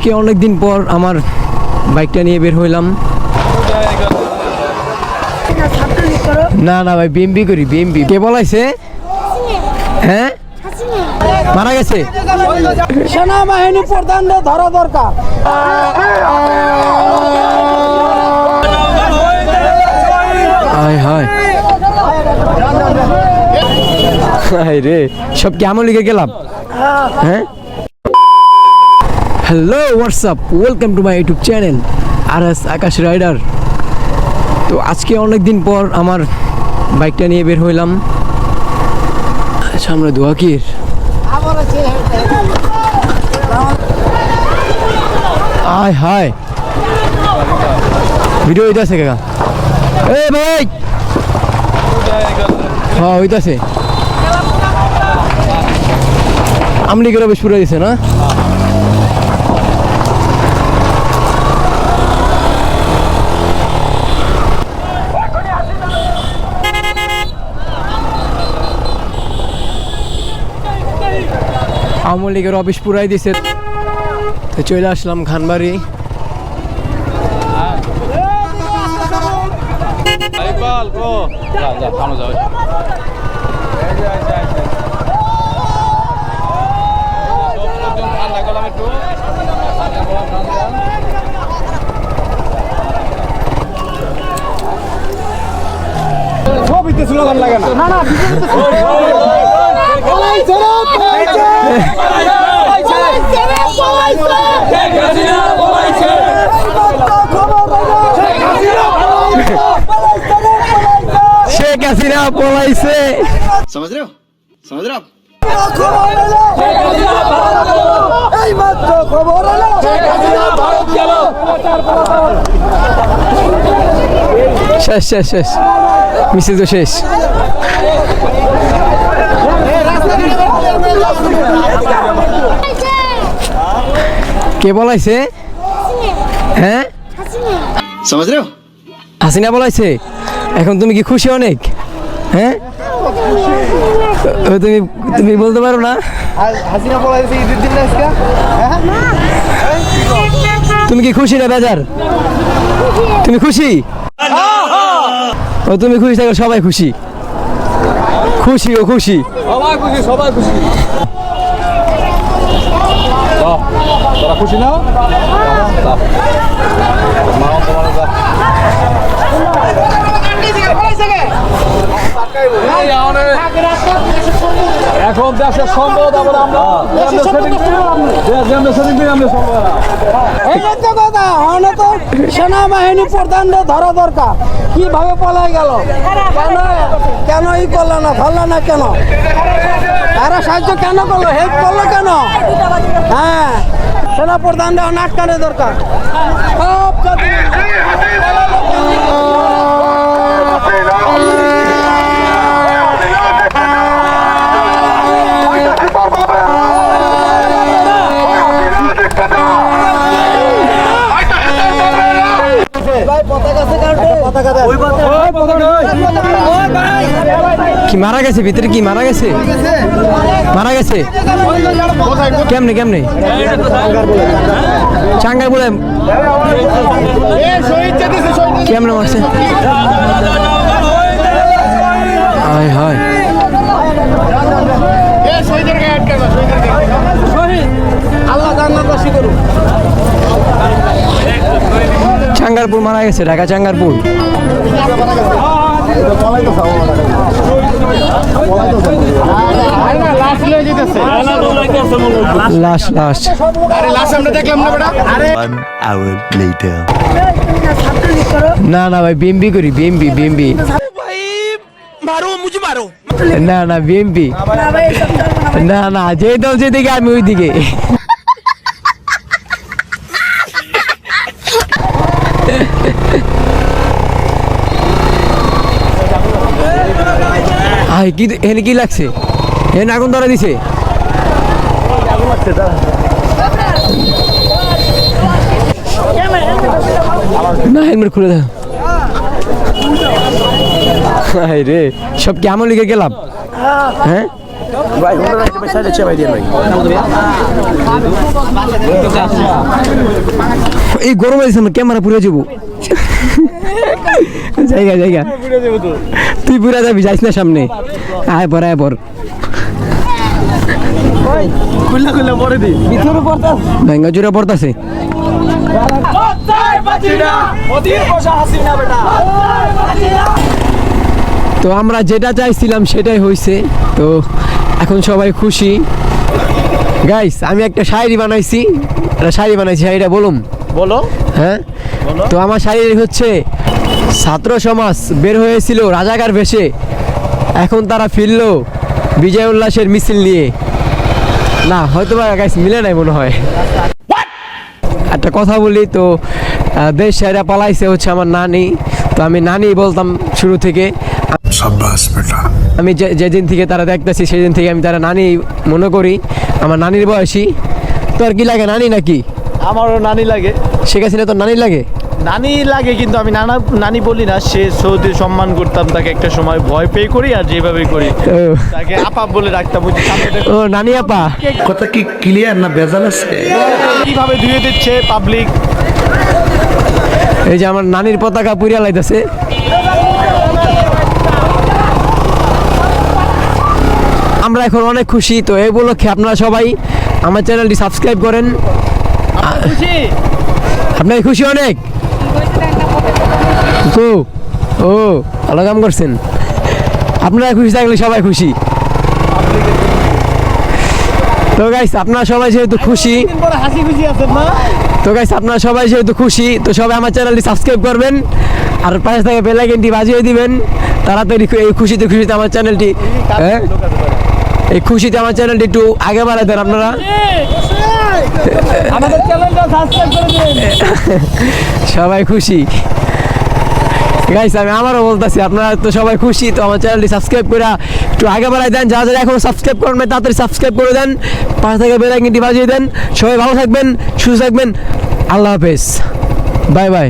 আজকে অনেক দিন পর আমার বাইকটা নিয়ে বের হইলাম। না না ভাই বিএমবি করি, বিএমবি। কে বলাইছে? হ্যাঁ মারা গেছে। সেনাবাহিনী প্রধান ধরা দরকার। হায় হায় হায় রে, সব কেমন লিখে গেলাম। হ্যাঁ hello what's up, welcome to my YouTube channel RS Akash Rider. তো আজকে অনেক দিন পর আমার বাইকটা নিয়ে বের হইলাম। সামনে দোয়াকির আয় হায় ভিডিও হইতাছে কাকা। এ ভাই হ্যাঁ হইতাছে। আমলি করে বেশ পুরো দিছে না। আওয়ামী লীগের অফিস পুরাই দিছে। তো চলে আসলাম খানবাড়ি। স্লোগান লাগে না। না না শেখ হাসিনা পলাইছে। समझ रहे हो आप? শেষ শেষ শেষ, মিছিল তো শেষ। কে বলাইছে? হ্যাঁ समझ रहे हो? হাসিনা বলাইছে। এখন তুমি কি খুশি অনেক? হ্যাঁ তুমি তুমি বলতে পারো না? হাসিনা বলাইছে ঈদের দিন আজকে। তুমি কি খুশি না বেজার? তুমি খুশি? ও তুমি খুশি থাকো, সবাই খুশি। খুশি ও খুশি, সবাই খুশি, সবাই খুশি। তোরা খুশি না? এখন দেশের সম্পদ আবার আমরা সেনাবাহিনী প্রধান ধরা দরকার। কিভাবে পলাই গেল, কেন কেন ই করলো না, ধরলো না কেন? তারা সাহায্য কেন করলো, হেল্প করলো কেন? হ্যাঁ সেনা প্রধান আটকানো দরকার। সব কি মারা গেছে ভিতরে? কি মারা গেছে? মারা গেছে কেমনে কেমনে? চাঙ্গার বলে কেমনে মারছে? হায় হায় আল্লাহ জান্নাতবাসী করুন। চাঙ্গারপুর মারা গেছে, ঢাকা চাঙ্গারপুর। লাশ লাশ না না ভাই বিএমবি করি, বিএমবি বিএমবি। না না বিএমপি না না, যে দল যেদিকে আমি ওই দিকে। কি এখানে কি লাগছে? এখানে আগুন ধরা দিছে। না হেলমেট খুলে দাও। রে সব কেমন লিখে গেলাম। হ্যাঁ ভাই ওনার একটা সাইডে চেপাই দিয়ে ভাই এই গরমে ক্যামেরা পুরে যাবো জায়গা জায়গা তুই পুরা যাবি যাইস না সামনে আয় পর খুললা খুললা পরে দি ভেঙ্গা চুরা পড়তাছে তো আমরা যেটা চাইছিলাম সেটাই হয়েছে তো এখন সবাই খুশি গাইস আমি একটা শায়রি বানাইছি শায়রিটা বলুন বলো হ্যাঁ তো আমার শায়রি হচ্ছে ছাত্র সমাজ বের হয়েছিল রাজাকার বেশে এখন তারা ফিরল বিজয় উল্লাসের মিছিল নিয়ে না হয়তো বা গাইস মিলে নাই মনে হয় একটা কথা বলি তো দেশ ছেড়ে পালাইছে হচ্ছে আমার নানি তো আমি নানি বলতাম শুরু থেকে আমি যেদিন থেকে তারা দেখতেছি সেদিন থেকে আমি তারা নানি মনে করি আমার নানির বয়সী তো আর কি লাগে নানি নাকি আমারও নানি লাগে শেখ হাসিনা তো নানি লাগে নানি লাগে কিন্তু আমি নানি বলি না সে সৌদি সম্মান করতাম তাকে একটা সময় ভয় পেয়ে করি আর যেভাবে করি ও, তাকে আপা বলে রাখতাম ও নানি আপা কথা কি ক্লিয়ার না ভেজাল আছে? কিভাবে ধুয়ে দিচ্ছে পাবলিক এই যে আমার নানির পতাকা পুরিয়া লাইতেছে আমরা এখন অনেক খুশি তো এই উপলক্ষে আপনারা সবাই আমার চ্যানেলটি সাবস্ক্রাইব করেন খুশি আপনার খুশি অনেক তো ও ভালো কাম করছেন আপনারা খুশি থাকলে সবাই খুশি তো গাইস আপনারা সবাই যেহেতু খুশি হাসি খুশি আছেন না তো গাইস আপনারা সবাই যেহেতু খুশি তো সবাই আমার চ্যানেলটি সাবস্ক্রাইব করবেন আর পাশে থেকে বেল আইকনটি বাজিয়ে দিবেন তাড়াতাড়ি এই খুশিতে আমার চ্যানেলটি হ্যাঁ এই খুশিতে আমার চ্যানেলটি একটু আগে বাড়াই দেন আপনারা আমাদের চ্যানেলটা সাবস্ক্রাইব করে দিন সবাই খুশি গাইস আমি আমারও বলতেছি আপনারা তো সবাই খুশি তো আমার চ্যানেলটি সাবস্ক্রাইব করে একটু আগে বাড়াই দেন যারা যারা এখনো সাবস্ক্রাইব করেন নাই তাড়াতাড়ি সাবস্ক্রাইব করে দেন পাশে থেকে বেল আইকনটি বাজিয়ে দেন সবাই ভালো থাকবেন সুস্থ থাকবেন আল্লাহ হাফেজ বাই বাই